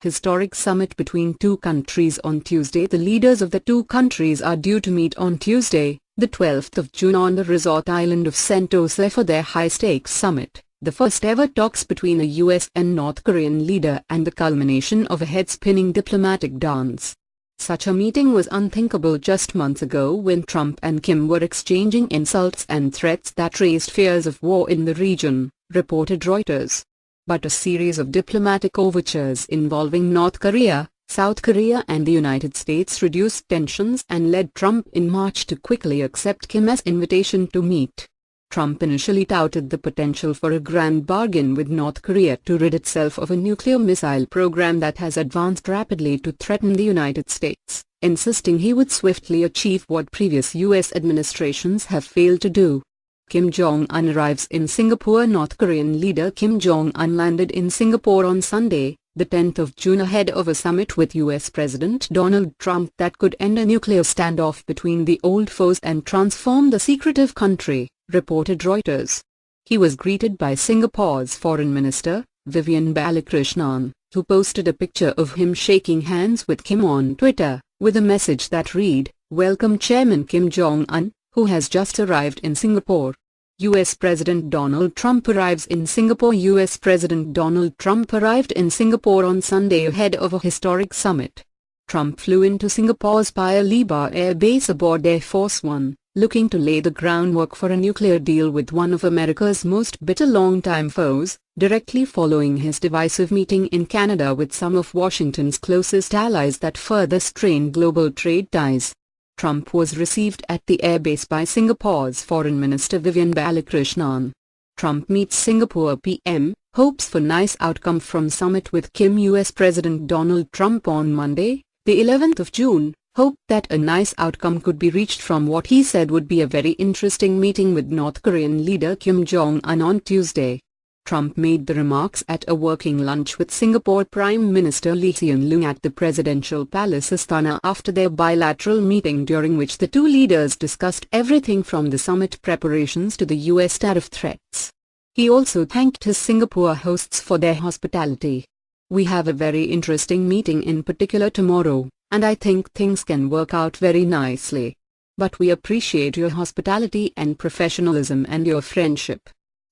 Historic summit between two countries on Tuesday. The leaders of the two countries are due to meet on Tuesday, the 12th of June on the resort island of Sentosa for their high-stakes summit, the first ever talks between a US and North Korean leader and the culmination of a head-spinning diplomatic dance. Such a meeting was unthinkable just months ago when Trump and Kim were exchanging insults and threats that raised fears of war in the region, reported Reuters. But a series of diplomatic overtures involving North Korea, South Korea and the United States reduced tensions and led Trump in March to quickly accept Kim's invitation to meet. Trump initially touted the potential for a grand bargain with North Korea to rid itself of a nuclear missile program that has advanced rapidly to threaten the United States, insisting he would swiftly achieve what previous U.S. administrations have failed to do. Kim Jong-un arrives in Singapore. North Korean leader Kim Jong-un landed in Singapore on Sunday, the 10th of June ahead of a summit with U.S. President Donald Trump that could end a nuclear standoff between the old foes and transform the secretive country, reported Reuters. He was greeted by Singapore's Foreign Minister, Vivian Balakrishnan, who posted a picture of him shaking hands with Kim on Twitter, with a message that read, "Welcome Chairman Kim Jong-un, who has just arrived in Singapore." U.S. President Donald Trump arrives in Singapore. U.S. President Donald Trump arrived in Singapore on Sunday ahead of a historic summit. Trump flew into Singapore's Paya Lebar Air Base aboard Air Force One, looking to lay the groundwork for a nuclear deal with one of America's most bitter longtime foes, directly following his divisive meeting in Canada with some of Washington's closest allies that further strained global trade ties. Trump was received at the airbase by Singapore's Foreign Minister Vivian Balakrishnan. Trump meets Singapore PM, hopes for nice outcome from summit with Kim. U.S. President Donald Trump on Monday, the 11th of June, hoped that a nice outcome could be reached from what he said would be a very interesting meeting with North Korean leader Kim Jong-un on Tuesday. Trump made the remarks at a working lunch with Singapore Prime Minister Lee Hsien Loong at the presidential palace Istana after their bilateral meeting, during which the two leaders discussed everything from the summit preparations to the U.S. tariff threats. He also thanked his Singapore hosts for their hospitality. "We have a very interesting meeting in particular tomorrow, and I think things can work out very nicely. But we appreciate your hospitality and professionalism and your friendship.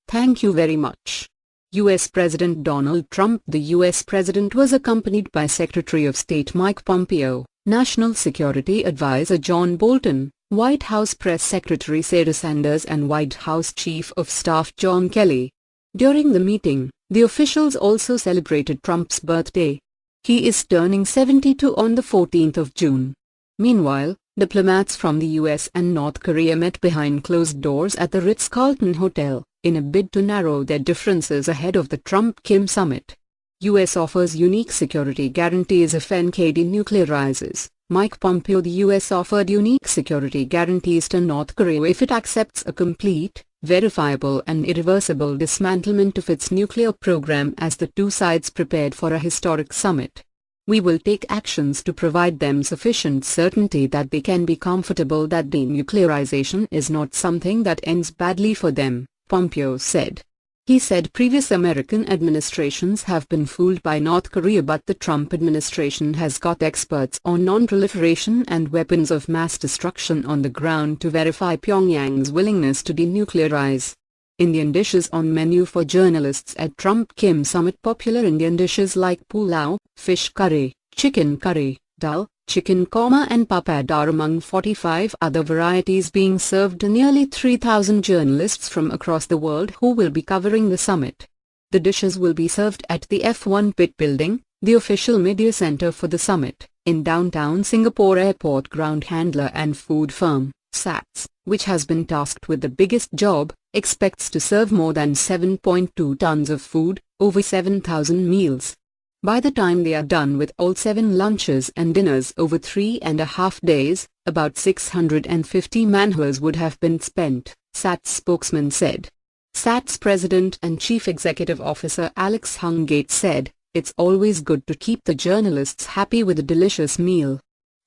Thank you very much." U.S. President Donald Trump. The U.S. President was accompanied by Secretary of State Mike Pompeo, National Security Advisor John Bolton, White House Press Secretary Sarah Sanders and White House Chief of Staff John Kelly. During the meeting, the officials also celebrated Trump's birthday. He is turning 72 on the 14th of June. Meanwhile, diplomats from the U.S. and North Korea met behind closed doors at the Ritz-Carlton Hotel, in a bid to narrow their differences ahead of the Trump-Kim summit. U.S. offers unique security guarantees if NKD nuclearizes. Mike Pompeo. The U.S. offered unique security guarantees to North Korea if it accepts a complete, verifiable and irreversible dismantlement of its nuclear program as the two sides prepared for a historic summit. "We will take actions to provide them sufficient certainty that they can be comfortable that denuclearization is not something that ends badly for them," Pompeo said. He said previous American administrations have been fooled by North Korea, but the Trump administration has got experts on non-proliferation and weapons of mass destruction on the ground to verify Pyongyang's willingness to denuclearize. Indian dishes on menu for journalists at Trump-Kim summit. Popular Indian dishes like pulao, fish curry, chicken curry, dal, chicken korma and papad are among 45 other varieties being served to nearly 3,000 journalists from across the world who will be covering the summit. The dishes will be served at the F1 Pit Building, the official media center for the summit, in downtown Singapore. Airport ground handler and food firm, SATS, which has been tasked with the biggest job, expects to serve more than 7.2 tons of food, over 7,000 meals. By the time they are done with all 7 lunches and dinners over 3.5 days, about 650 man-hours would have been spent, SATS spokesman said. SATS President and Chief Executive Officer Alex Hungate said, "It's always good to keep the journalists happy with a delicious meal."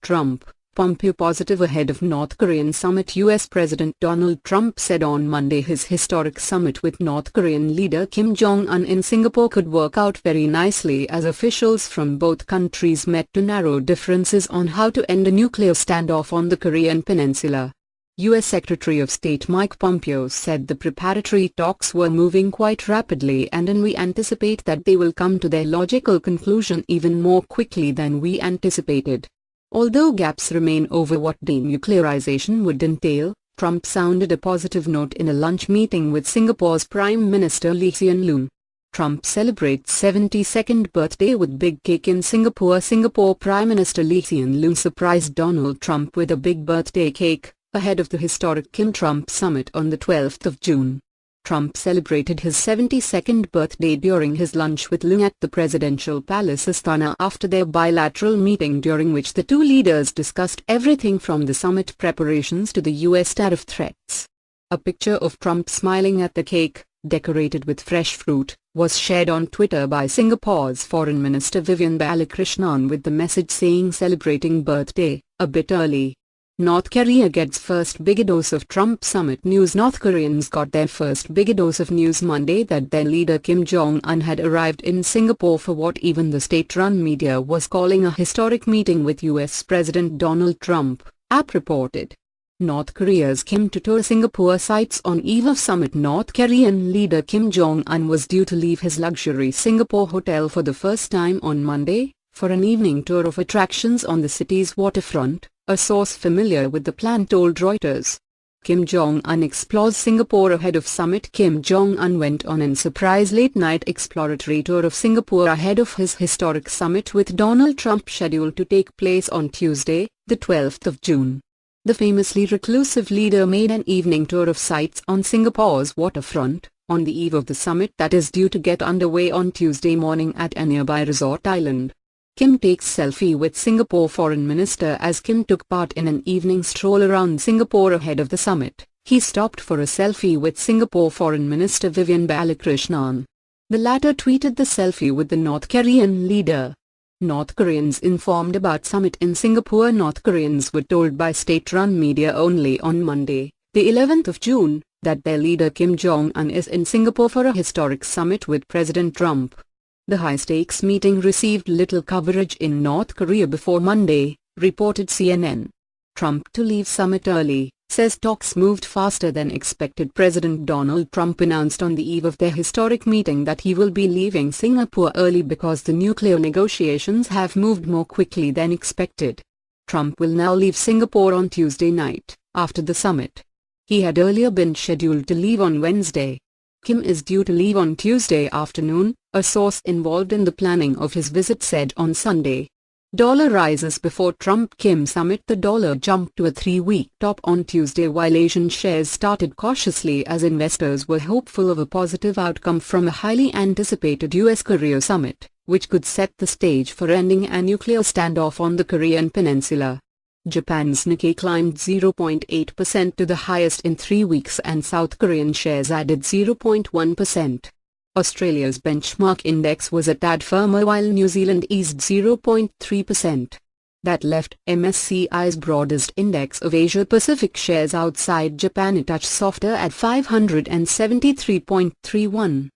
Trump, Pompeo positive ahead of North Korean summit. U.S. President Donald Trump said on Monday his historic summit with North Korean leader Kim Jong-un in Singapore could work out very nicely as officials from both countries met to narrow differences on how to end a nuclear standoff on the Korean peninsula. U.S. Secretary of State Mike Pompeo said the preparatory talks were moving quite rapidly and we anticipate that they will come to their logical conclusion even more quickly than we anticipated. Although gaps remain over what denuclearization would entail, Trump sounded a positive note in a lunch meeting with Singapore's Prime Minister Lee Hsien Loong. Trump celebrates 72nd birthday with big cake in Singapore. Singapore Prime Minister Lee Hsien Loong surprised Donald Trump with a big birthday cake, ahead of the historic Kim-Trump summit on the 12th of June. Trump celebrated his 72nd birthday during his lunch with Loong at the presidential palace Astana after their bilateral meeting, during which the two leaders discussed everything from the summit preparations to the U.S. tariff threats. A picture of Trump smiling at the cake, decorated with fresh fruit, was shared on Twitter by Singapore's Foreign Minister Vivian Balakrishnan with the message saying celebrating birthday, a bit early. North Korea gets first big dose of Trump summit news. North Koreans got their first big dose of news Monday that their leader Kim Jong-un had arrived in Singapore for what even the state-run media was calling a historic meeting with U.S. President Donald Trump, AP reported. North Korea's Kim to tour Singapore sites on eve of summit. North Korean leader Kim Jong-un was due to leave his luxury Singapore hotel for the first time on Monday, for an evening tour of attractions on the city's waterfront, a source familiar with the plan told Reuters. Kim Jong-un explores Singapore ahead of summit. Kim Jong-un went on a surprise late-night exploratory tour of Singapore ahead of his historic summit with Donald Trump scheduled to take place on Tuesday, the 12th of June. The famously reclusive leader made an evening tour of sites on Singapore's waterfront, on the eve of the summit that is due to get underway on Tuesday morning at a nearby resort island. Kim takes selfie with Singapore Foreign Minister. As Kim took part in an evening stroll around Singapore ahead of the summit, he stopped for a selfie with Singapore Foreign Minister Vivian Balakrishnan. The latter tweeted the selfie with the North Korean leader. North Koreans informed about summit in Singapore. North Koreans were told by state-run media only on Monday, the 11th of June, that their leader Kim Jong-un is in Singapore for a historic summit with President Trump. The high-stakes meeting received little coverage in North Korea before Monday, reported CNN. Trump to leave summit early, says talks moved faster than expected. President Donald Trump announced on the eve of their historic meeting that he will be leaving Singapore early because the nuclear negotiations have moved more quickly than expected. Trump will now leave Singapore on Tuesday night, after the summit. He had earlier been scheduled to leave on Wednesday. Kim is due to leave on Tuesday afternoon, a source involved in the planning of his visit said on Sunday. Dollar rises before Trump-Kim summit. The dollar jumped to a 3-week top on Tuesday while Asian shares started cautiously as investors were hopeful of a positive outcome from a highly anticipated US-Korea summit, which could set the stage for ending a nuclear standoff on the Korean peninsula. Japan's Nikkei climbed 0.8% to the highest in 3 weeks and South Korean shares added 0.1%. Australia's benchmark index was a tad firmer while New Zealand eased 0.3%. That left MSCI's broadest index of Asia-Pacific shares outside Japan a touch softer at 573.31.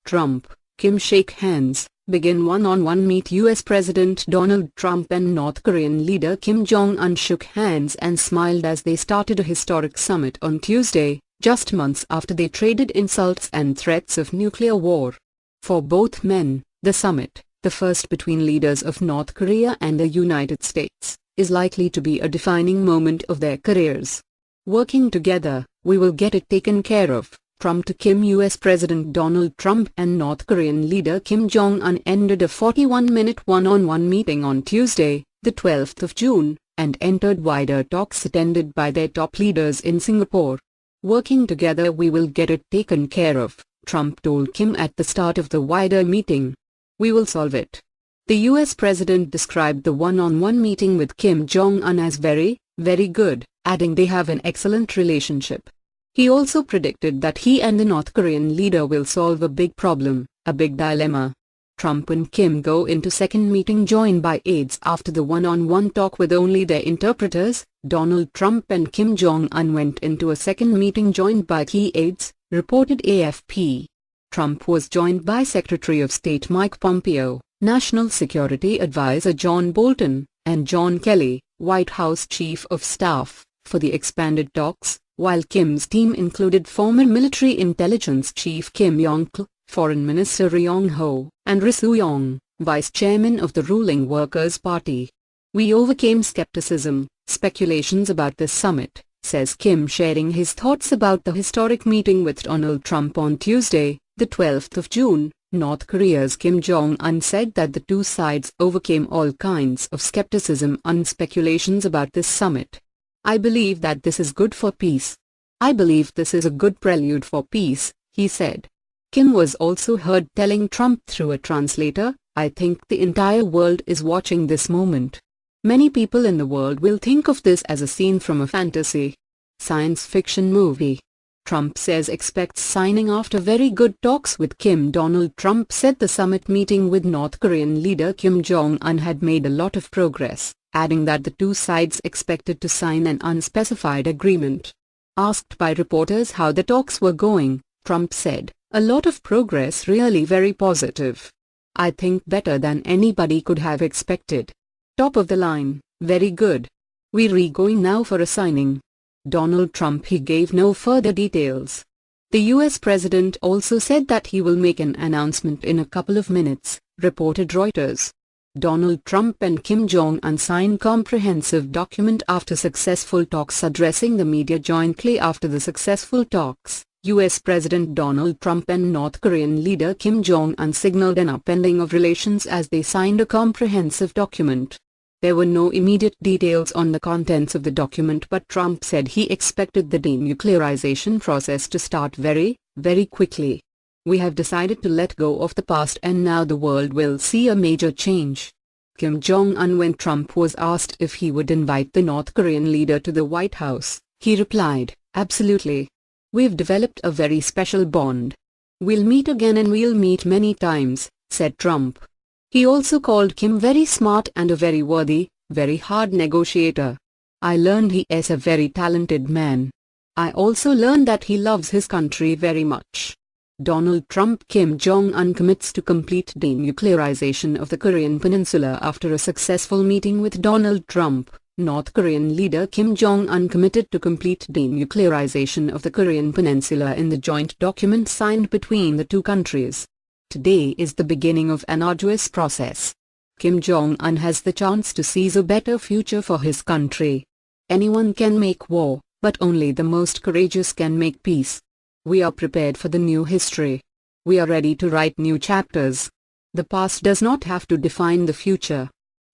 Trump, Kim shake hands, begin one-on-one meet. U.S. President Donald Trump and North Korean leader Kim Jong-un shook hands and smiled as they started a historic summit on Tuesday, just months after they traded insults and threats of nuclear war. For both men, the summit, the first between leaders of North Korea and the United States, is likely to be a defining moment of their careers. Working together, we will get it taken care of. Trump to Kim. U.S. President Donald Trump and North Korean leader Kim Jong-un ended a 41-minute one-on-one meeting on Tuesday, the 12th of June, and entered wider talks attended by their top leaders in Singapore. Working together we will get it taken care of, Trump told Kim at the start of the wider meeting. We will solve it. The U.S. president described the one-on-one meeting with Kim Jong-un as very, very good, adding they have an excellent relationship. He also predicted that he and the North Korean leader will solve a big problem, a big dilemma. Trump and Kim go into second meeting joined by aides after the one-on-one talk with only their interpreters. Donald Trump and Kim Jong-un went into a second meeting joined by key aides, reported AFP. Trump was joined by Secretary of State Mike Pompeo, National Security Advisor John Bolton, and John Kelly, White House Chief of Staff, for the expanded talks, while Kim's team included former military intelligence chief Kim Yong-il, Foreign Minister Ri Yong-ho, and Ri Su-yong, Vice Chairman of the ruling Workers' Party. "We overcame skepticism, speculations about this summit," says Kim, sharing his thoughts about the historic meeting with Donald Trump on Tuesday, the 12th of June. North Korea's Kim Jong-un said that the two sides overcame all kinds of skepticism and speculations about this summit. "I believe that this is good for peace. I believe this is a good prelude for peace," he said. Kim was also heard telling Trump through a translator, "I think the entire world is watching this moment. Many people in the world will think of this as a scene from a fantasy science fiction movie." Trump says expects signing after very good talks with Kim. Donald Trump said the summit meeting with North Korean leader Kim Jong-un had made a lot of progress, adding that the two sides expected to sign an unspecified agreement. Asked by reporters how the talks were going, Trump said, "A lot of progress, really very positive. I think better than anybody could have expected. Top of the line, very good. We're going now for a signing." Donald Trump he gave no further details. The US president also said that he will make an announcement in a couple of minutes, reported Reuters. Donald Trump and Kim Jong-un signed comprehensive document after successful talks. Addressing the media jointly after the successful talks, US President Donald Trump and North Korean leader Kim Jong-un signaled an upending of relations as they signed a comprehensive document. There were no immediate details on the contents of the document, but Trump said he expected the denuclearization process to start very, very quickly. "We have decided to let go of the past and now the world will see a major change." Kim Jong-un, when Trump was asked if he would invite the North Korean leader to the White House, he replied, "Absolutely. We've developed a very special bond. We'll meet again and we'll meet many times," said Trump. He also called Kim very smart and a very worthy, very hard negotiator. "I learned he is a very talented man. I also learned that he loves his country very much." Donald Trump. Kim Jong-un commits to complete denuclearization of the Korean Peninsula after a successful meeting with Donald Trump. North Korean leader Kim Jong-un committed to complete denuclearization of the Korean Peninsula in the joint document signed between the two countries. Today is the beginning of an arduous process. Kim Jong-un has the chance to seize a better future for his country. "Anyone can make war, but only the most courageous can make peace. We are prepared for the new history. We are ready to write new chapters. The past does not have to define the future."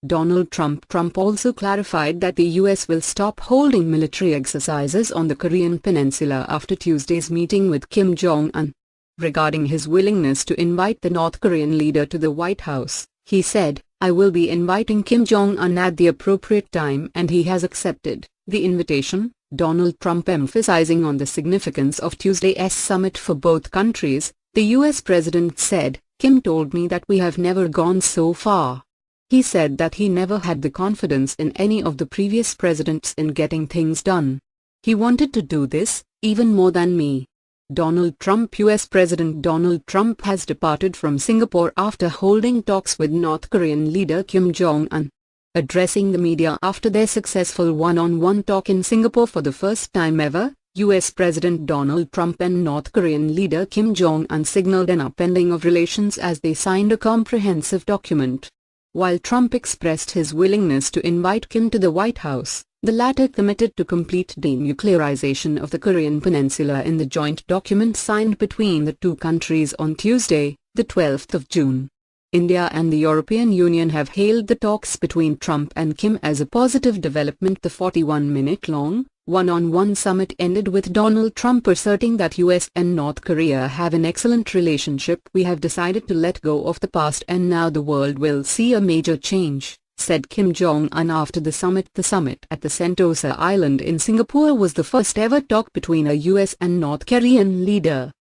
Donald Trump. Trump also clarified that the US will stop holding military exercises on the Korean Peninsula after Tuesday's meeting with Kim Jong-un. Regarding his willingness to invite the North Korean leader to the White House, he said, "I will be inviting Kim Jong-un at the appropriate time and he has accepted the invitation." Donald Trump emphasizing on the significance of Tuesday's summit for both countries, the US president said, "Kim told me that we have never gone so far. He said that he never had the confidence in any of the previous presidents in getting things done. He wanted to do this, even more than me." Donald Trump. US President Donald Trump has departed from Singapore after holding talks with North Korean leader Kim Jong-un. Addressing the media after their successful one-on-one talk in Singapore for the first time ever, US President Donald Trump and North Korean leader Kim Jong-un signaled an upending of relations as they signed a comprehensive document. While Trump expressed his willingness to invite Kim to the White House, the latter committed to complete denuclearization of the Korean Peninsula in the joint document signed between the two countries on Tuesday, the 12th of June. India and the European Union have hailed the talks between Trump and Kim as a positive development. The 41-minute-long, one-on-one summit ended with Donald Trump asserting that US and North Korea have an excellent relationship. "We have decided to let go of the past and now the world will see a major change," said Kim Jong-un after the summit. The summit at the Sentosa Island in Singapore was the first ever talk between a US and North Korean leader.